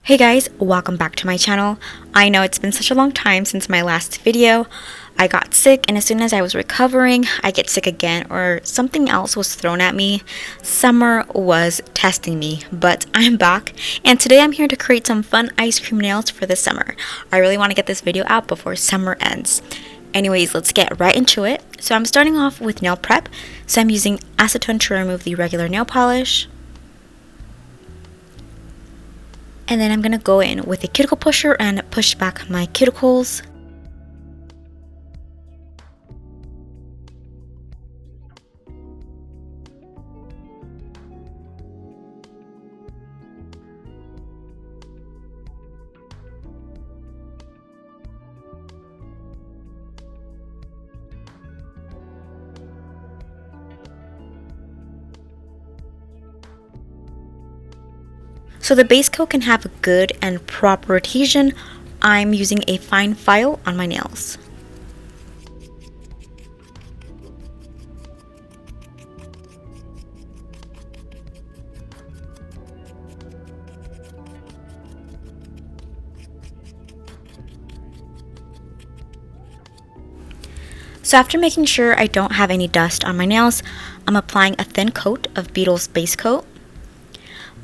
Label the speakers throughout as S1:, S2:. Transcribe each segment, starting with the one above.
S1: Hey guys, welcome back to my channel. I know it's been such a long time since my last video. I got sick, and as soon as I was recovering, I get sick again, or something else was thrown at me. Summer was testing me, but I'm back, and today I'm here to create some fun ice cream nails for the summer. I really want to get this video out before summer ends. Anyways, let's get right into it. So I'm starting off with nail prep. So I'm using acetone to remove the regular nail polish. And then I'm going to go in with a cuticle pusher and push back my cuticles. So the base coat can have a good and proper adhesion. I'm using a fine file on my nails. So after making sure I don't have any dust on my nails, I'm applying a thin coat of Beetle's base coat.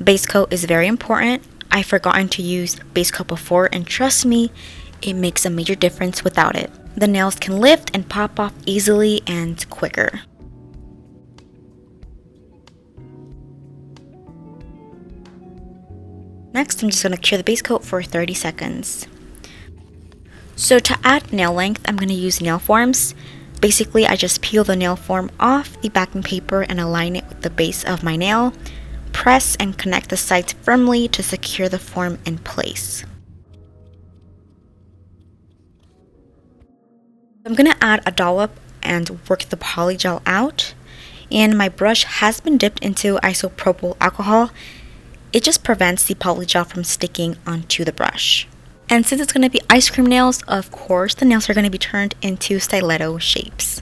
S1: Base coat is very important. I've forgotten to use base coat before, and trust me, it makes a major difference without it. The nails can lift and pop off easily and quicker. Next, I'm just going to cure the base coat for 30 seconds. So to add nail length, I'm going to use nail forms. Basically, I just peel the nail form off the backing paper and align it with the base of my nail. Press and connect the sides firmly to secure the form in place. I'm going to add a dollop and work the polygel out. And my brush has been dipped into isopropyl alcohol. It just prevents the polygel from sticking onto the brush. And since it's going to be ice cream nails, of course, the nails are going to be turned into stiletto shapes.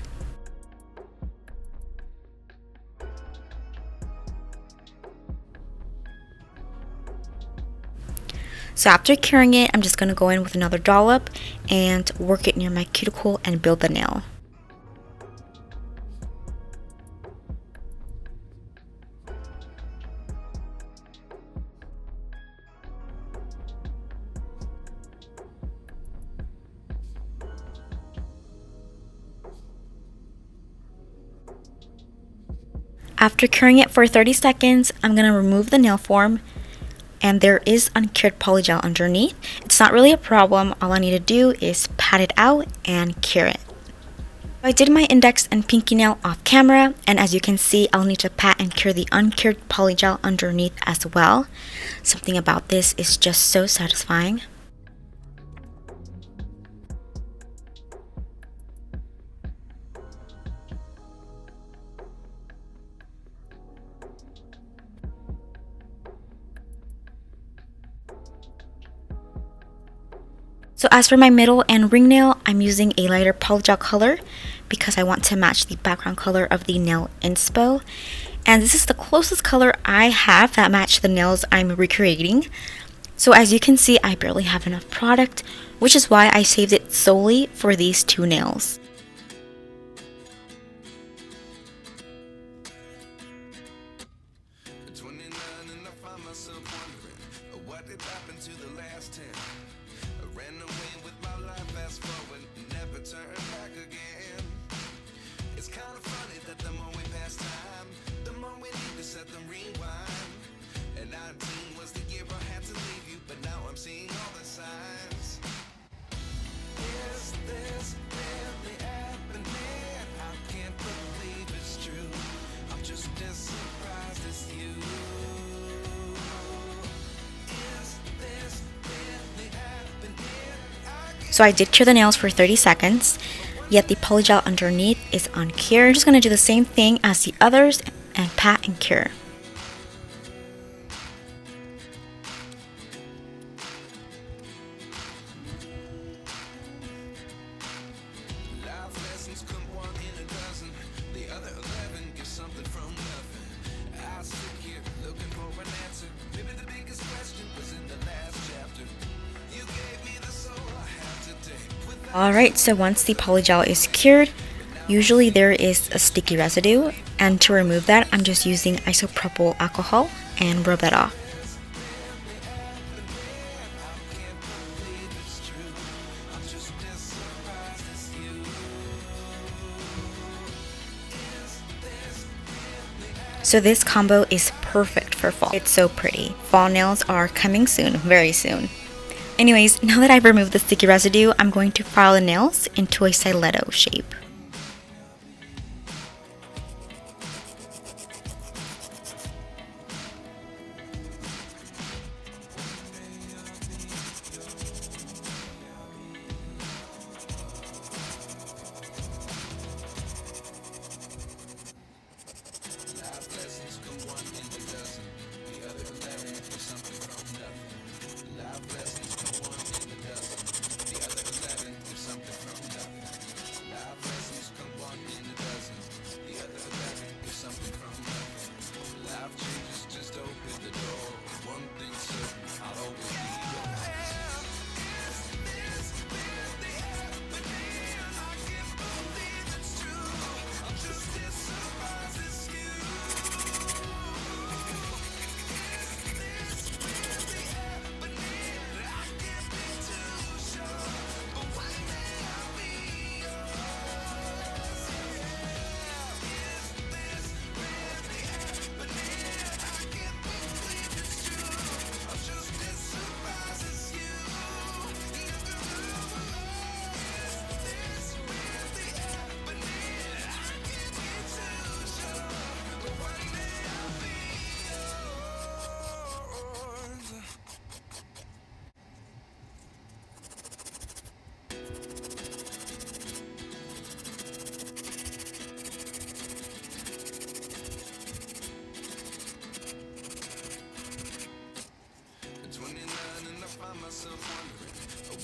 S1: So after curing it, I'm just going to go in with another dollop and work it near my cuticle and build the nail. After curing it for 30 seconds, I'm going to remove the nail form. And there is uncured polygel underneath. It's not really a problem. All I need to do is pat it out and cure it. I did my index and pinky nail off camera, and as you can see, I'll need to pat and cure the uncured polygel underneath as well. Something about this is just so satisfying. So as for my middle and ring nail, I'm using a lighter polygel color because I want to match the background color of the nail Inspo. And this is the closest color I have that match the nails I'm recreating. So as you can see, I barely have enough product, which is why I saved it solely for these two nails. So I did cure the nails for 30 seconds, yet the polygel underneath is uncured. I'm just going to do the same thing as the others and pat and cure.
S2: Looking for an answer. Maybe the biggest question was in the last chapter.
S1: Alright, so once the polygel is cured, usually there is a sticky residue, and to remove that, I'm just using isopropyl alcohol and rub that off. So this combo is perfect for fall. It's so pretty. Fall nails are coming soon, very soon. Anyways, now that I've removed the sticky residue, I'm going to file the nails into a stiletto shape.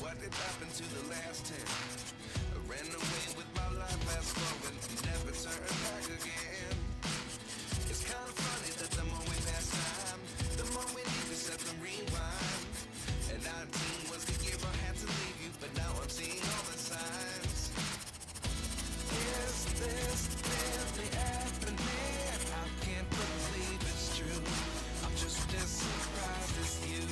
S1: What did happen to the last 10? I ran away with my life, fast forward, never turn back again. It's kind of funny that the more we pass time, the more we need to set the rewind. And 19 was the year I had to leave you, but now I'm seeing all the signs. Is this really happening? I can't believe it's true. I'm just as surprised as you.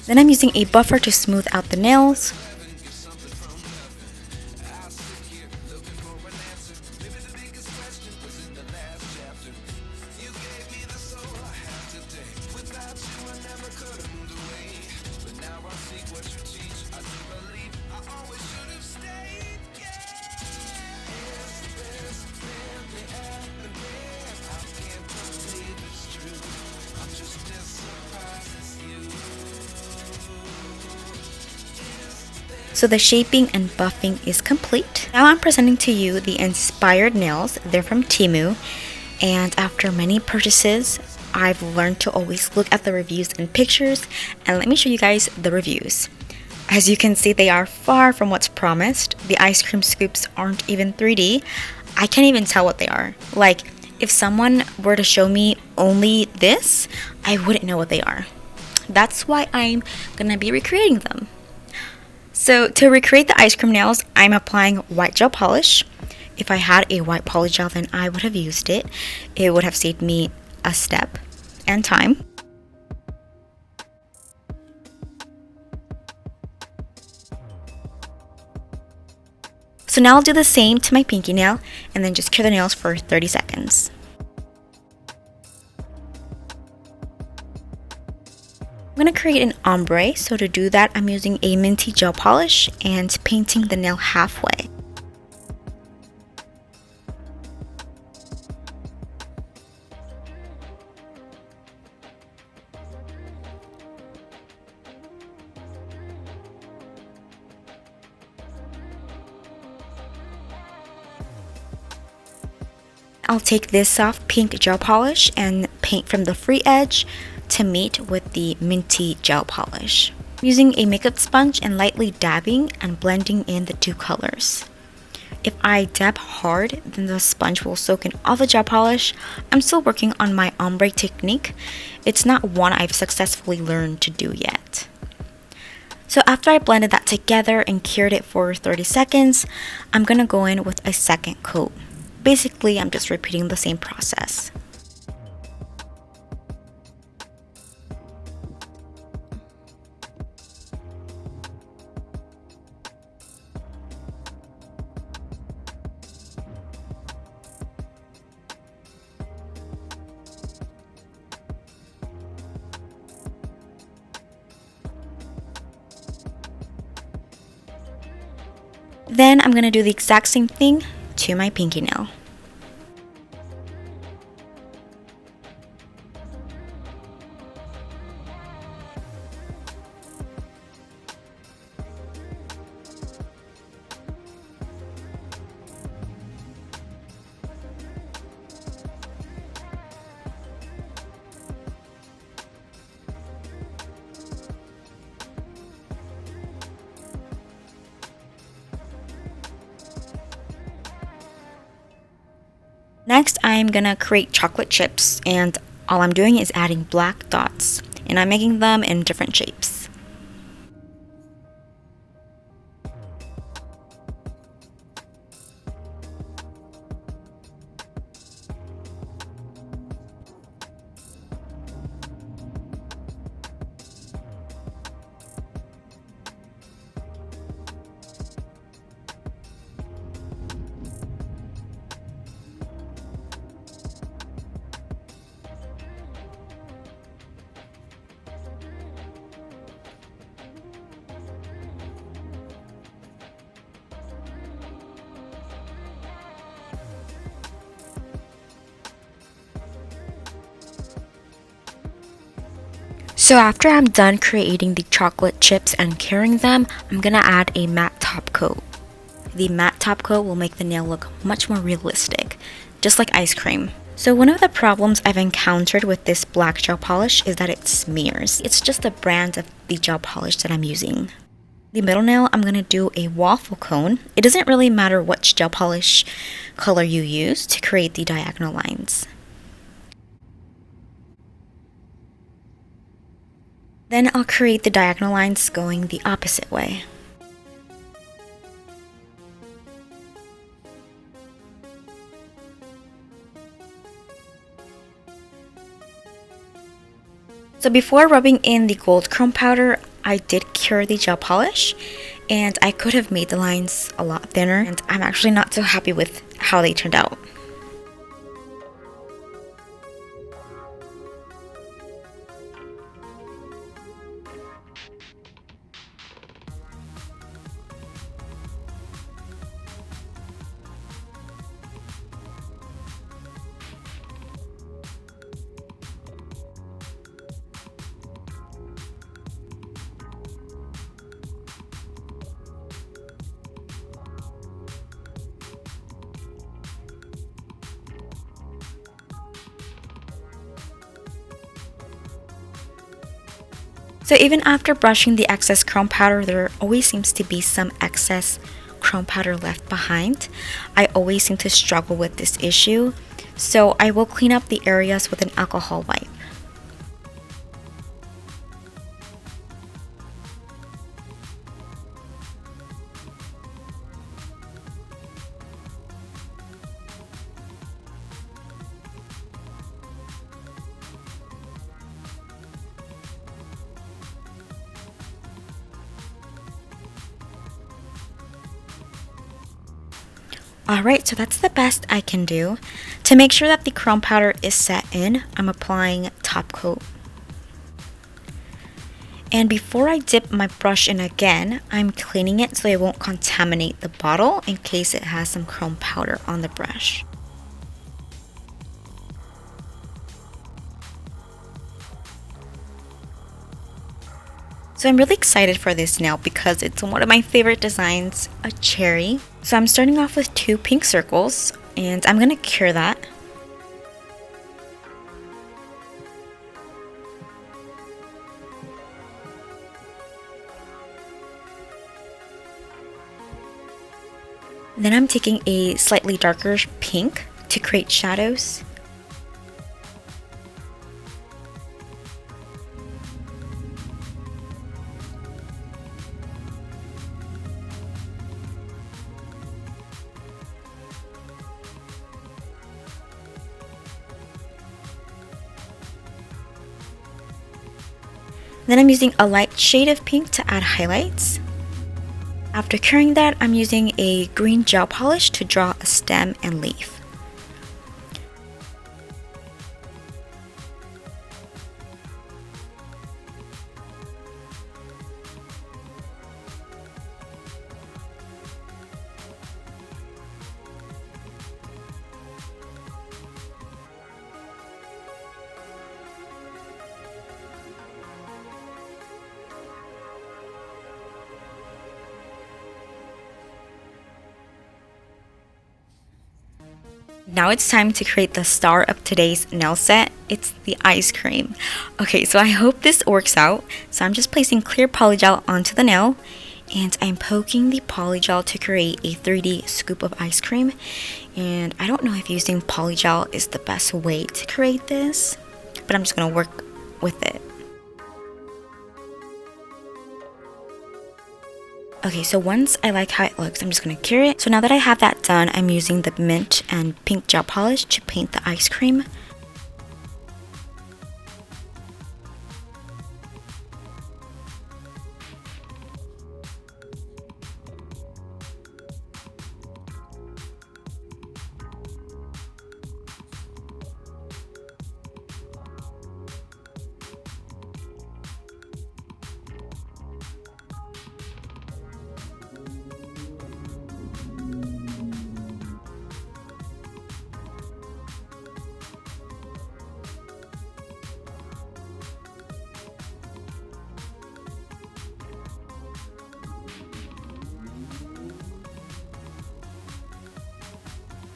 S1: Then I'm using a buffer to smooth out the nails. So the shaping and buffing is complete. Now I'm presenting to you the inspired nails. They're from Temu, and after many purchases, I've learned to always look at the reviews and pictures, and let me show you guys the reviews. As you can see, they are far from what's promised. The ice cream scoops aren't even 3D. I can't even tell what they are. Like, if someone were to show me only this, I wouldn't know what they are. That's why I'm gonna be recreating them. So to recreate the ice cream nails, I'm applying white gel polish. If I had a white polygel, then I would have used it. It would have saved me a step and time. So now I'll do the same to my pinky nail and then just cure the nails for 30 seconds. I'm going to create an ombre, so to do that I'm using a minty gel polish and painting the nail halfway. I'll take this soft pink gel polish and paint from the free edge to meet with the minty gel polish. I'm using a makeup sponge and lightly dabbing and blending in the two colors. If I dab hard, then the sponge will soak in all the gel polish. I'm still working on my ombre technique. It's not one I've successfully learned to do yet. So after I blended that together and cured it for 30 seconds, I'm gonna go in with a second coat. Basically, I'm just repeating the same process. Then I'm gonna do the exact same thing to my pinky nail. Next, I'm gonna create chocolate chips, and all I'm doing is adding black dots, and I'm making them in different shapes. So after I'm done creating the chocolate chips and curing them, I'm gonna add a matte top coat. The matte top coat will make the nail look much more realistic, just like ice cream. So one of the problems I've encountered with this black gel polish is that it smears. It's just the brand of the gel polish that I'm using. The middle nail, I'm gonna do a waffle cone. It doesn't really matter which gel polish color you use to create the diagonal lines. Then I'll create the diagonal lines going the opposite way. So before rubbing in the gold chrome powder, I did cure the gel polish, and I could have made the lines a lot thinner, and I'm actually not so happy with how they turned out. So even after brushing the excess chrome powder, there always seems to be some excess chrome powder left behind. I always seem to struggle with this issue, so I will clean up the areas with an alcohol wipe. Alright, so that's the best I can do. To make sure that the chrome powder is set in, I'm applying top coat. And before I dip my brush in again, I'm cleaning it so it won't contaminate the bottle in case it has some chrome powder on the brush. So I'm really excited for this nail because it's one of my favorite designs, a cherry. So I'm starting off with 2 pink circles, and I'm gonna cure that Then I'm taking a slightly darker pink to create shadows. Then I'm using a light shade of pink to add highlights. After curing that, I'm using a green gel polish to draw a stem and leaf. Now it's time to create the star of today's nail set. It's the ice cream. Okay, so I hope this works out. So I'm just placing clear polygel onto the nail, and I'm poking the polygel to create a 3D scoop of ice cream. And I don't know if using polygel is the best way to create this, but I'm just gonna work with it. Okay, so once I like how it looks, I'm just gonna cure it. So now that I have that done, I'm using the mint and pink gel polish to paint the ice cream.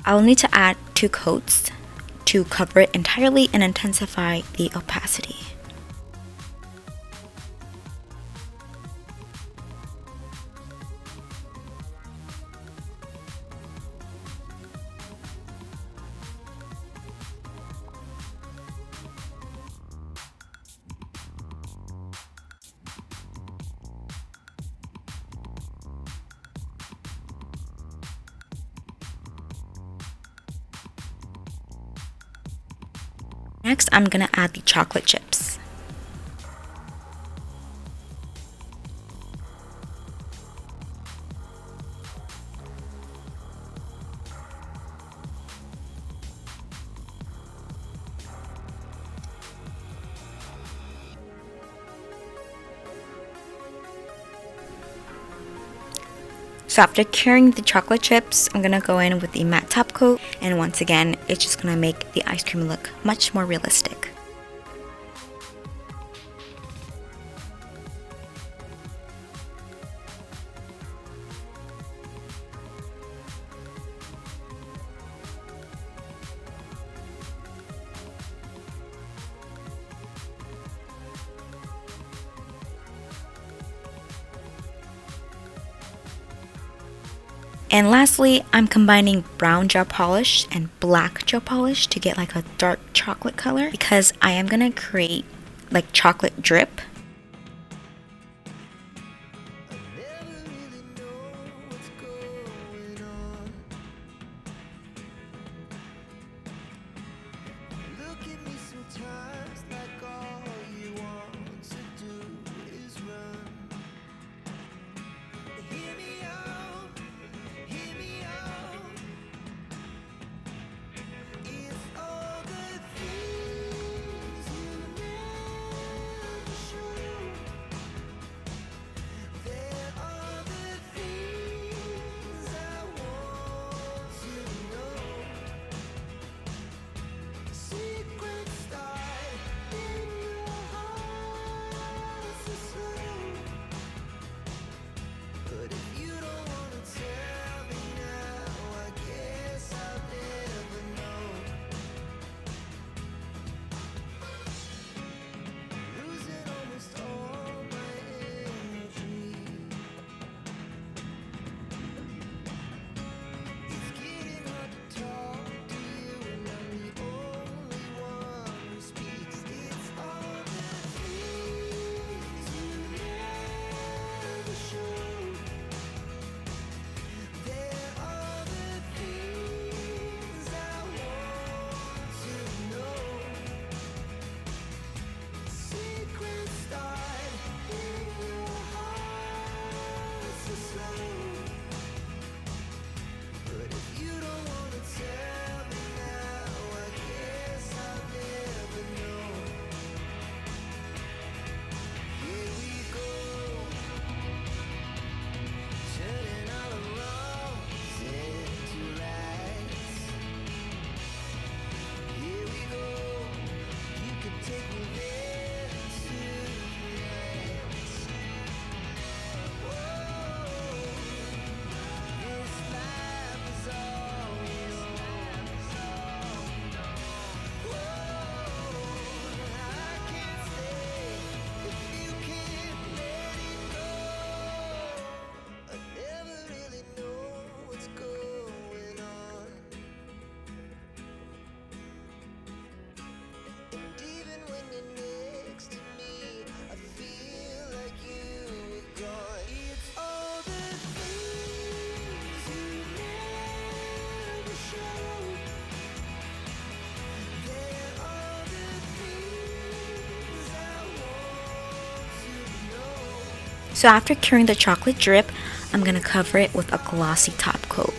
S1: I'll need to add 2 coats to cover it entirely and intensify the opacity. Next, I'm gonna add the chocolate chips. So after curing the chocolate chips, I'm gonna go in with the matte top coat, and once again, it's just gonna make the ice cream look much more realistic. And lastly, I'm combining brown gel polish and black gel polish to get like a dark chocolate color, because I am gonna create like chocolate drip. So after curing the chocolate drip, I'm gonna cover it with a glossy top coat.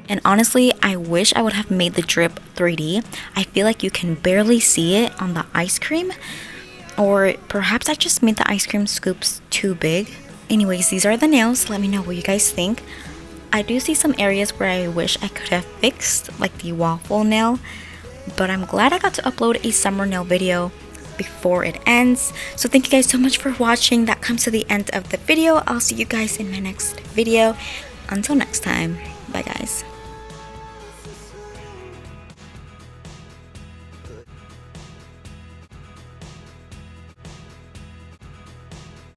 S1: And honestly, I wish I would have made the drip 3D. I feel like you can barely see it on the ice cream. Or perhaps I just made the ice cream scoops too big. Anyways, these are the nails. Let me know what you guys think. I do see some areas where I wish I could have fixed, like the waffle nail. But I'm glad I got to upload a summer nail video before it ends. So thank you guys so much for watching. That comes to the end of the video. I'll see you guys in my next video. Until next time. Bye guys.